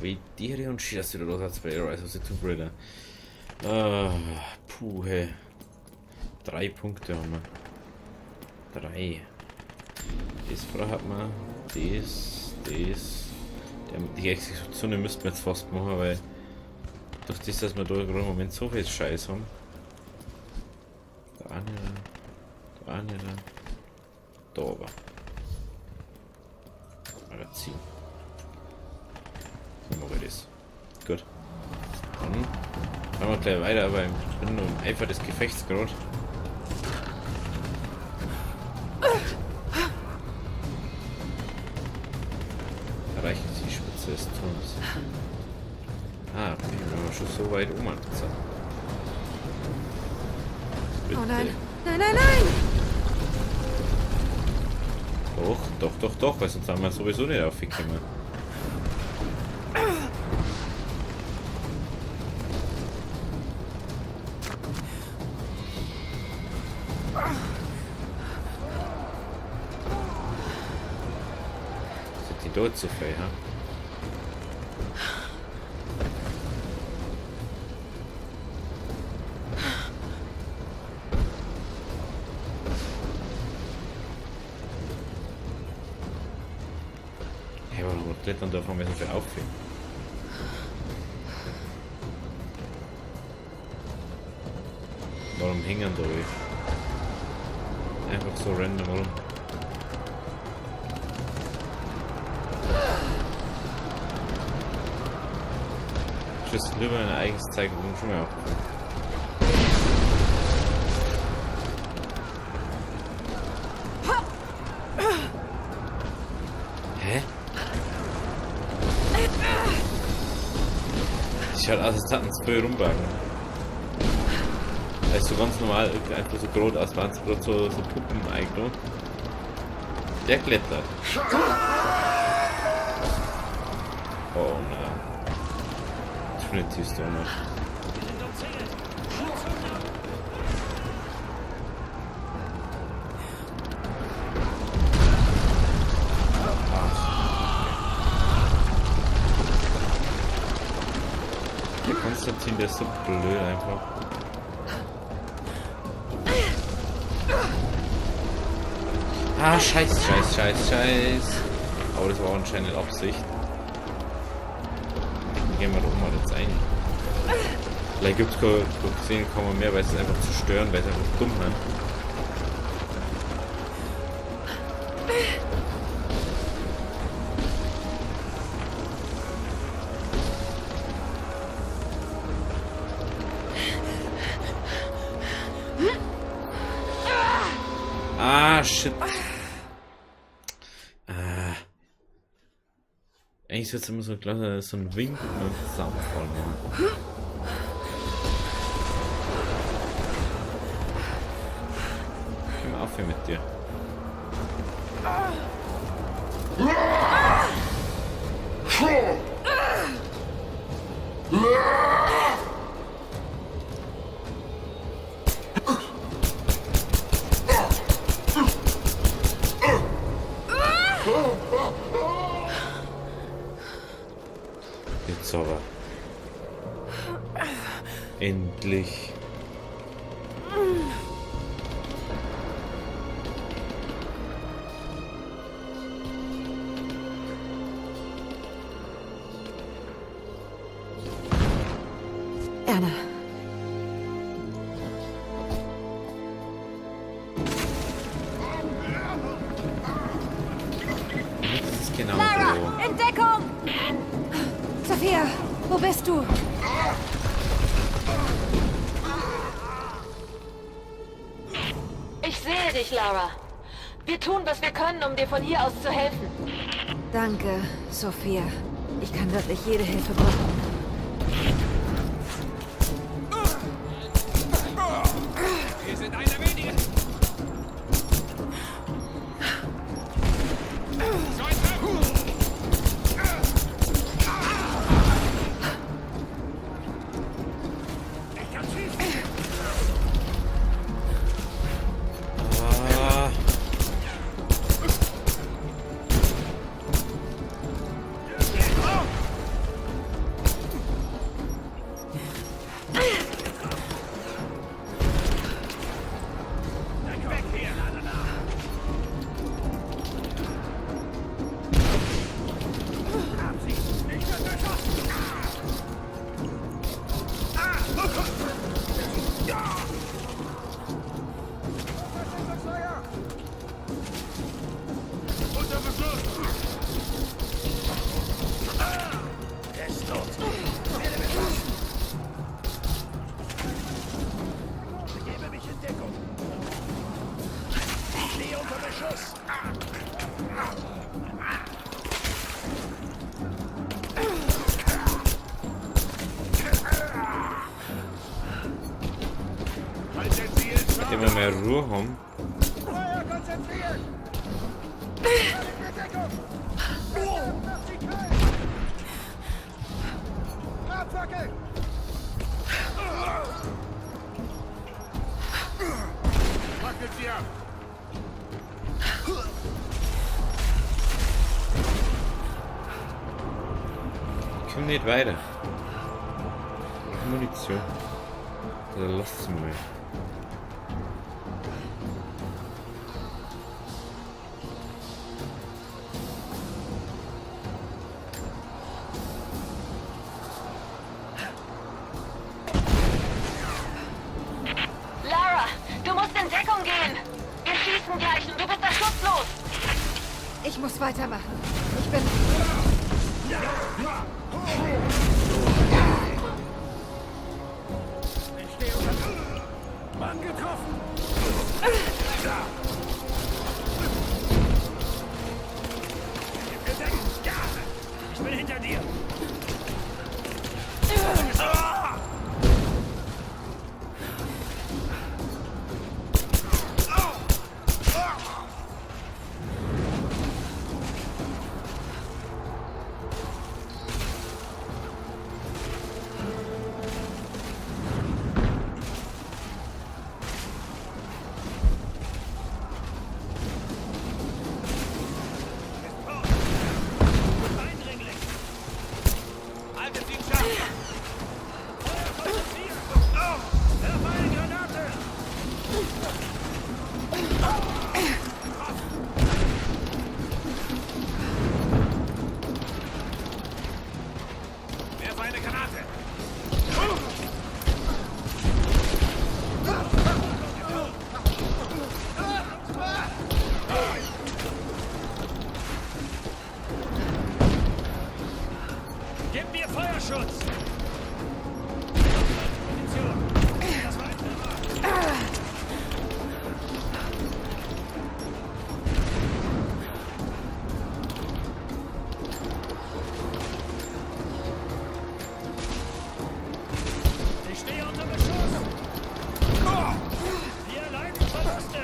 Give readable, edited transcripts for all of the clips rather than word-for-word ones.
wie Tiere und Shit, dass du da los hast bei Rise of the Tomb Raider. Puh, hey. 3 Punkte haben wir. 3. Das Frau hat man. Das. Die Exekution müssten wir jetzt fast machen, weil durch das, dass wir da gerade im Moment so viel Scheiß haben. Da aber. Magazin. So mache ich das. Gut. Dann machen wir gleich weiter, aber ich bin nur im Eifer des Gefechts gerade. Erreichen Sie die Spitze des Turms. Ah, okay, wenn wir schon so weit umangezogen. Oh nein, nein, nein, nein! Doch, weil sonst haben wir sowieso nicht aufgekommen. Sind die dort so viel, ha? Hey, warum klettern da von mir so viel auf? Warum hängen da welche? Einfach so random rum. Tschüss, lieber ein eigenes Zeichen, schon mal aufgefallen. Hä? Ich halt aus, als hatten es früher rumbagen. Das ist so ganz normal, einfach so groß aus, waren es gerade so Puppen eigentlich. Der klettert. Oh nein. Trinity Stone. Der Konstantin, der ist so blöd einfach. Ah, scheiß. Aber das war anscheinend Absicht. Dann gehen wir doch mal jetzt ein. Vielleicht gibt es gesehen, kann man mehr, weil es einfach zu stören, weil es einfach dumm ist. Ah, shit. Eigentlich wird es immer so klar, so ein Wink und dann zusammenfallen. Geh mal auf hier mit dir. Jetzt aber. Endlich. Erna. Das ist genau Lara, so. Entdeckung! Sophia, wo bist du? Ich sehe dich, Lara. Wir tun, was wir können, um dir von hier aus zu helfen. Danke, Sophia. Ich kann wirklich jede Hilfe brauchen. Wir sind einer weniger. immer mehr Ruhe haben. Feuer konzentrieren! Deckung! Macht sie kalt! Abfackeln! Fackelt sie ab! Ich komm nicht weiter. Munition. Also lass es mal. Lara, du musst in Deckung gehen. Wir schießen gleich und du bist da schutzlos. Ich muss weitermachen. Ich bin... Ich stehe unter... Mann getroffen! Ich bin hinter dir! Gib mir Feuerschutz! Position! Das war ein Treffer! Ich stehe unter Beschuss! Wir erleiden Verluste!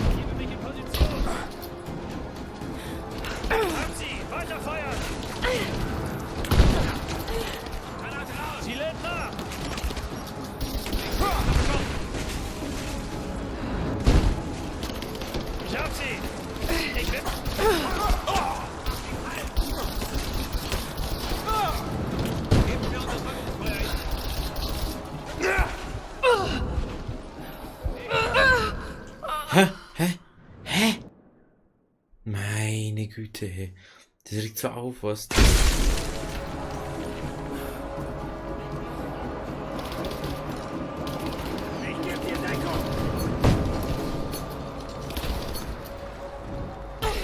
Ich gebe mich in Position! Hab sie! Weiter feuern! Granate raus! Sie lädt nach! Ich hab sie! Ich bin... Geben wir unser Feuer! Hä? Meine Güte, hey. Das regt so auf, was. Ich geb dir Deckung!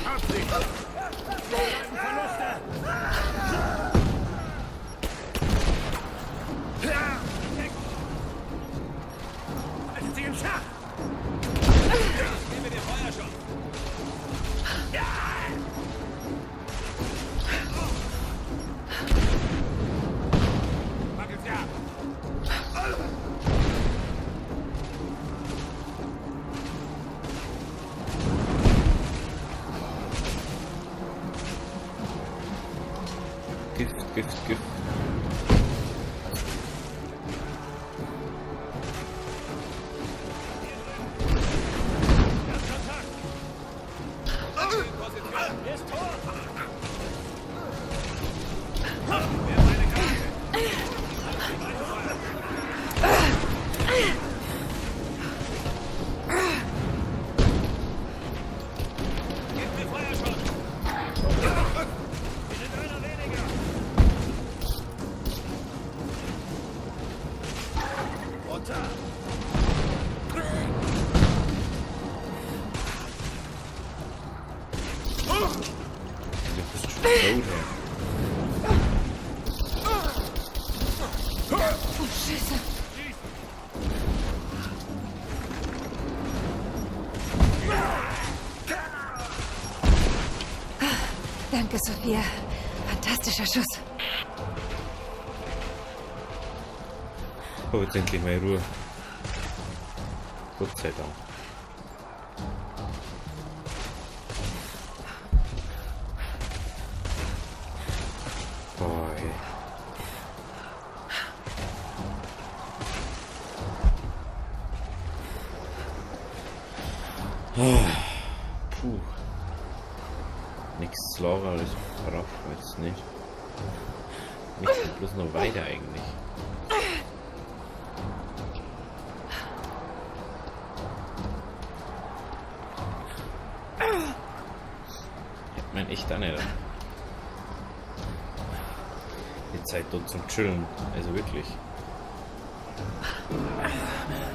Hab sie! Verluste! Halten Sie im Schach! Gib mir den Feuerschutz! Fackelt sie ab! Gift. Er ist tot! Wer ist meine Karte? Gib mir Feuerschutz! Wir sind einer weniger! Runter! Du bist schon tot, Oh, Scheiße. Danke, Sophia. Fantastischer Schuss. Oh, jetzt endlich mal Ruhe. Gott sei Dank. Boah, ey. Puh. Nichts Lara, das braucht man jetzt nicht. Nichts bloß noch weiter eigentlich. Ich mein echt auch nicht. Die Zeit dort zum Chillen, also wirklich.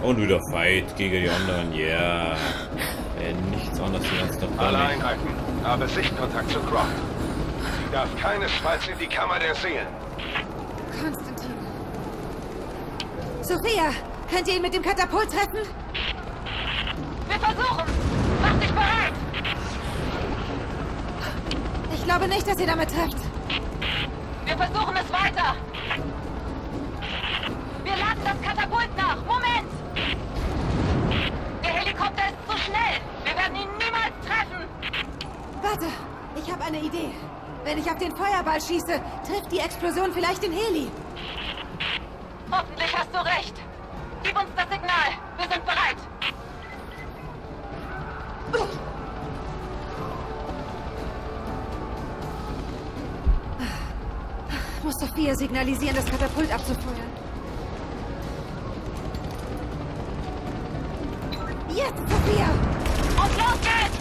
Und wieder Fight gegen die anderen, ja. Yeah. Nichts anderes als noch Alle Einheiten, habe Sichtkontakt zu Croft. Sie darf keinesfalls in die Kammer der Seelen. Konstantin. Sophia, könnt ihr ihn mit dem Katapult treffen? Wir versuchen! Mach dich bereit! Ich glaube nicht, dass ihr damit trefft. Wir versuchen es weiter! Wir laden das Katapult nach! Moment! Der Helikopter ist zu schnell! Wir werden ihn niemals treffen! Warte, ich habe eine Idee. Wenn ich auf den Feuerball schieße, trifft die Explosion vielleicht den Heli. Hoffentlich hast du recht. Gib uns das Signal. Wir sind bereit. Muss Sophia signalisieren, das Katapult abzufeuern. Jetzt, Sophia! Und los geht's!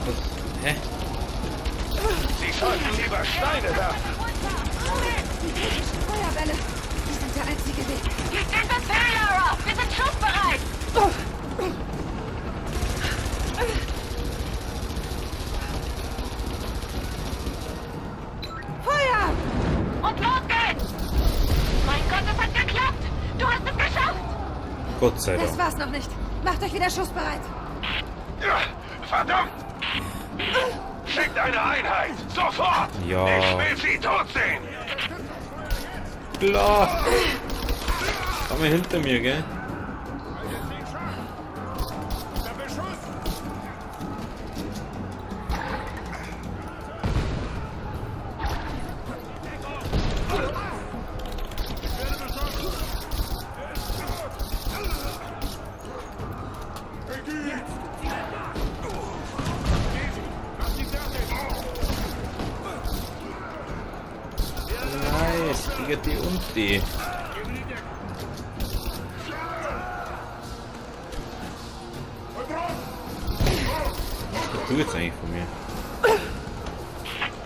Was? Hä? Sie sollten lieber Steine werfen. Feuerbälle! Die sind der einzige Weg. Gib den Befehl, Lara! Wir sind schussbereit! Feuer! Und los geht's! Mein Gott, es hat geklappt! Du hast es geschafft! Gott sei Das Dank. war's noch nicht. Macht euch wieder schussbereit. Ja, verdammt! Schickt eine Einheit! Sofort! Ja. Ich will sie tot sehen! Klar! Komm mal hinter mir, gell? Nice, gegen die und die. Was tut jetzt eigentlich von mir?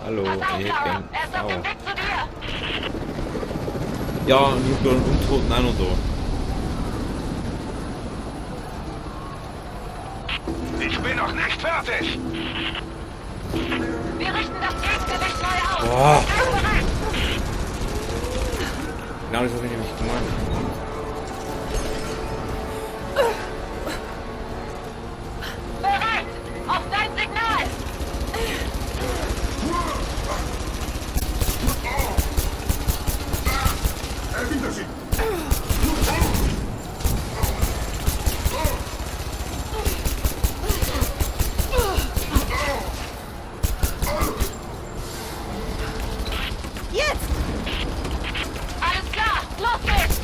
Hallo, Pass auf, ich hätte Lara! gern. Er ist auf dem Au. Weg zu dir! Ja, und ich bin Untoten auch noch da. Ich bin noch nicht fertig! Wir richten das Gegengewicht neu aus! Boah. Seid bereit! Genau das habe ich nämlich gemeint. Bereit! Auf dein Signal! Jetzt! Alles klar! Los geht's!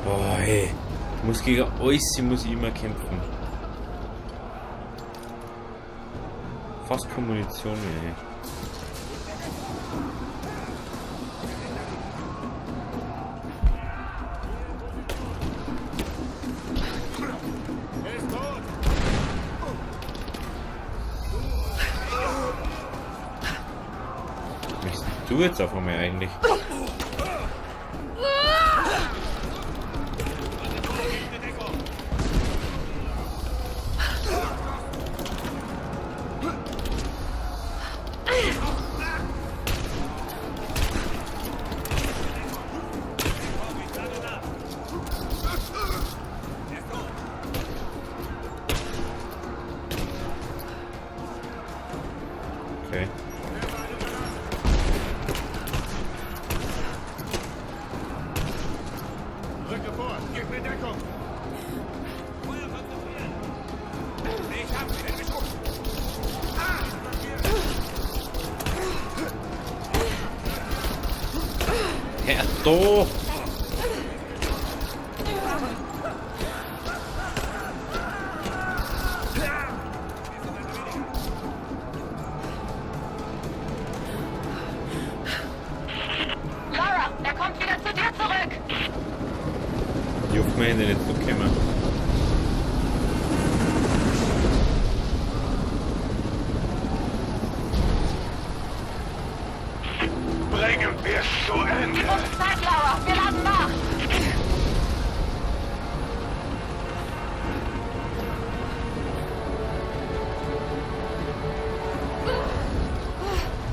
Boah, ey. Ich muss gegen euch, muss ich immer kämpfen. Fast keine Munition mehr, ey. Was machst du jetzt auf einmal eigentlich? Okay. Hör doch! Lara, er kommt wieder zu dir zurück. Juckt mir Hände nicht so kommen. Bringen wir es zu Ende. Gib uns Zeit, Lara. Wir laden nach.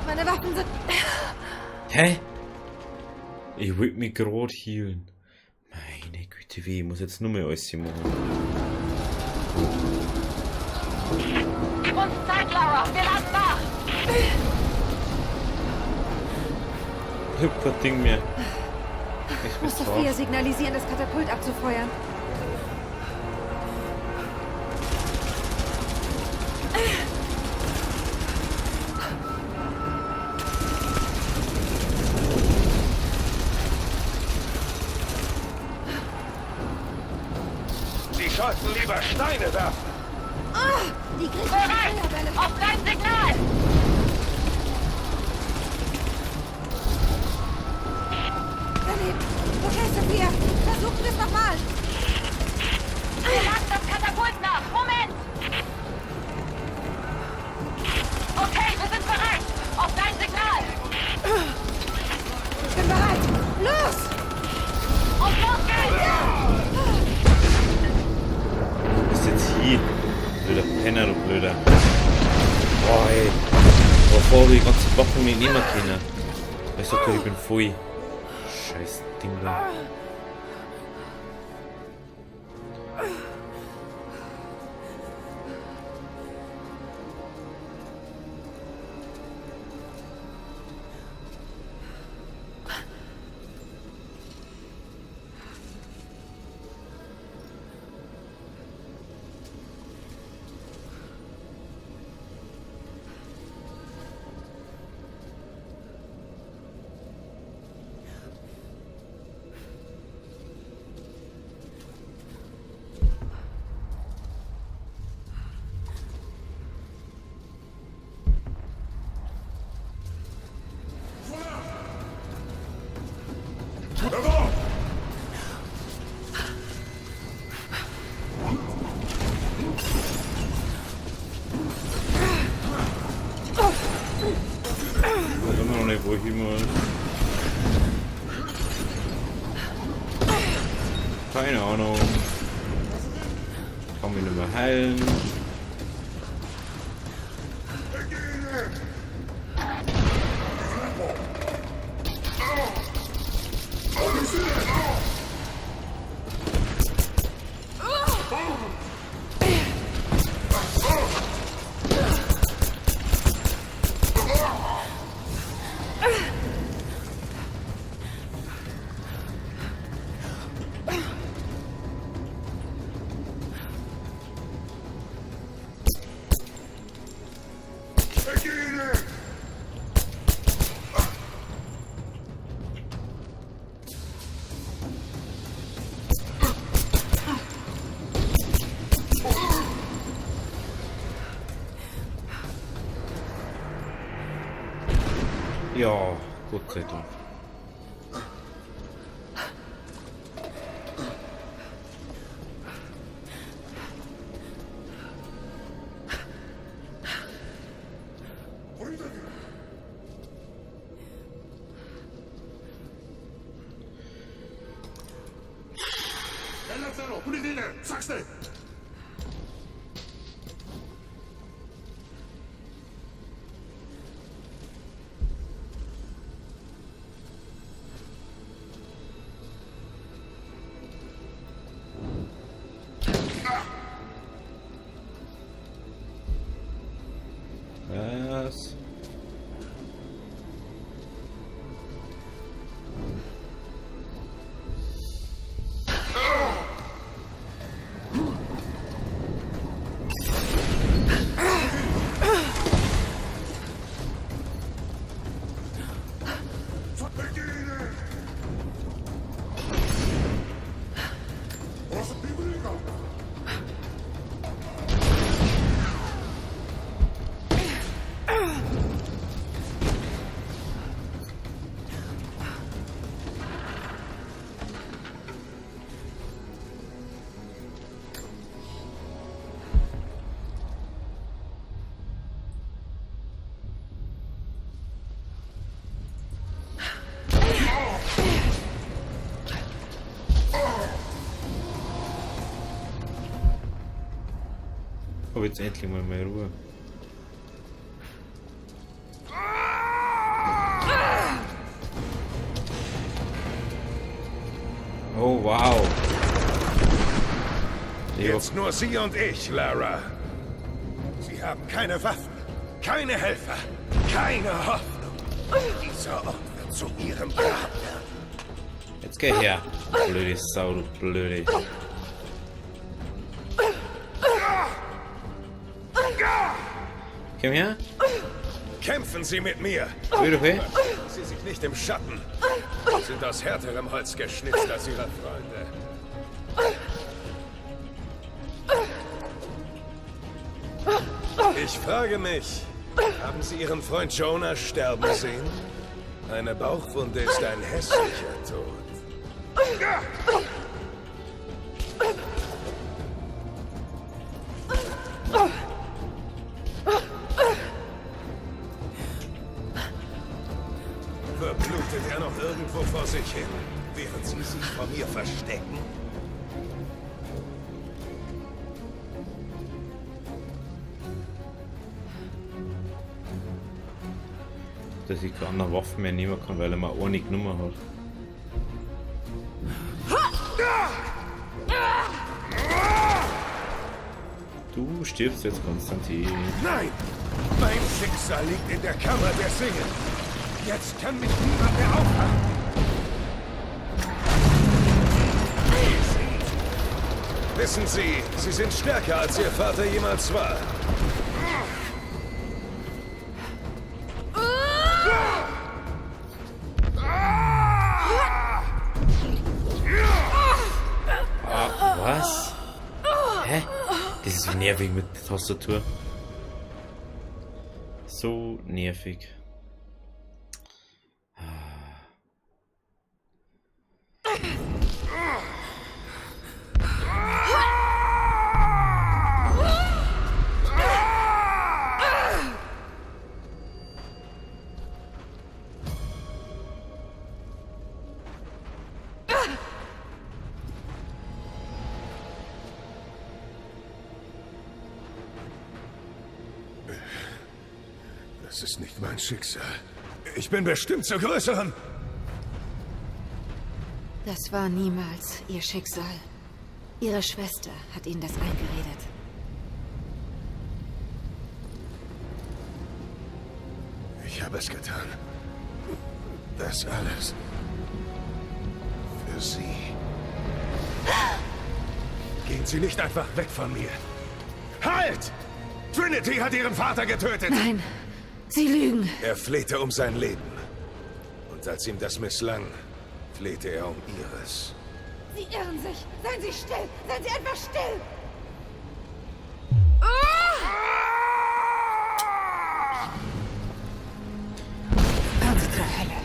Meine Waffen sind... Hä? Ich will mich gerade healen. Meine Güte, wie, ich muss jetzt nur mehr alles hier machen. Gib uns Zeit, Lara. Wir laden nach. Ich hab kein Ding mehr. Ich bin Muss Sophia drauf. signalisieren, das Katapult abzufeuern. Sie sollten lieber Steine werfen. Die kriegt die Bereit. Feuerbälle. Auf dein Signal. Daneben. Okay, Sophia. Versuchen wir es nochmal. Wir laden das Katapult nach. Moment. Okay, wir sind bereit. Auf dein Signal. Ich bin bereit. Los! Und los geht's. Du bist jetzt hier. Blöder Penner, du Blöder. Boah, ey. Bevor die ganze Woche mit nehmen können. Weißt du, okay, ich bin voll. Scheiß Ding da. Ich weiß immer noch nicht, wo ich hin muss. Keine Ahnung. Kann mich nicht mehr heilen. Ja, Gott sei Dank. Was? Hab jetzt endlich mal mehr Ruhe. Oh wow. Jetzt nur Sie und ich, Lara. Sie haben keine Waffen, keine Helfer, keine Hoffnung. Dieser Ort wird zu Ihrem Grab werden. Jetzt geh her, blöde Sau, du blöde. Komm her. Kämpfen Sie mit mir. Will okay? Verstecken Sie sich nicht im Schatten. Sie sind aus härterem Holz geschnitzt als Ihre Freunde. Ich frage mich, haben Sie Ihren Freund Jonah sterben sehen? Eine Bauchwunde ist ein hässlicher Tod. Verblutet er noch irgendwo vor sich hin, während Sie sich vor mir verstecken? Dass ich keine anderen Waffen mehr nehmen kann, weil er mal eine genommen hat. Du stirbst jetzt, Konstantin. Nein! Mein Schicksal liegt in der Kammer der Singe. Jetzt kann mich niemand mehr aufhalten. Wissen Sie, Sie sind stärker, als Ihr Vater jemals war. Was? Hä? Das ist so nervig mit der Tastatur. So nervig. Das ist nicht mein Schicksal. Ich bin bestimmt zur Größeren. Das war niemals ihr Schicksal. Ihre Schwester hat ihnen das eingeredet. Ich habe es getan. Das alles. Für Sie. Gehen Sie nicht einfach weg von mir. Halt! Trinity hat Ihren Vater getötet! Nein, Sie lügen. Er flehte um sein Leben. Und als ihm das misslang, flehte er um Ihres. Sie irren sich. Seien Sie still. Seien Sie einfach still. Hören Sie zur Hölle.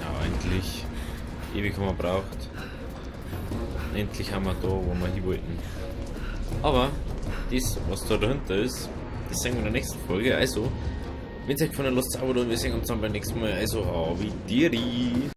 Na, endlich. Ewig haben wir braucht. Endlich haben wir da, wo wir hin wollten. Aber das, was da dahinter ist, das sehen wir in der nächsten Folge. Also, wenn es euch gefallen hat, lasst es ein Abo da und wir sehen uns dann beim nächsten Mal. Also, hau wie Diri.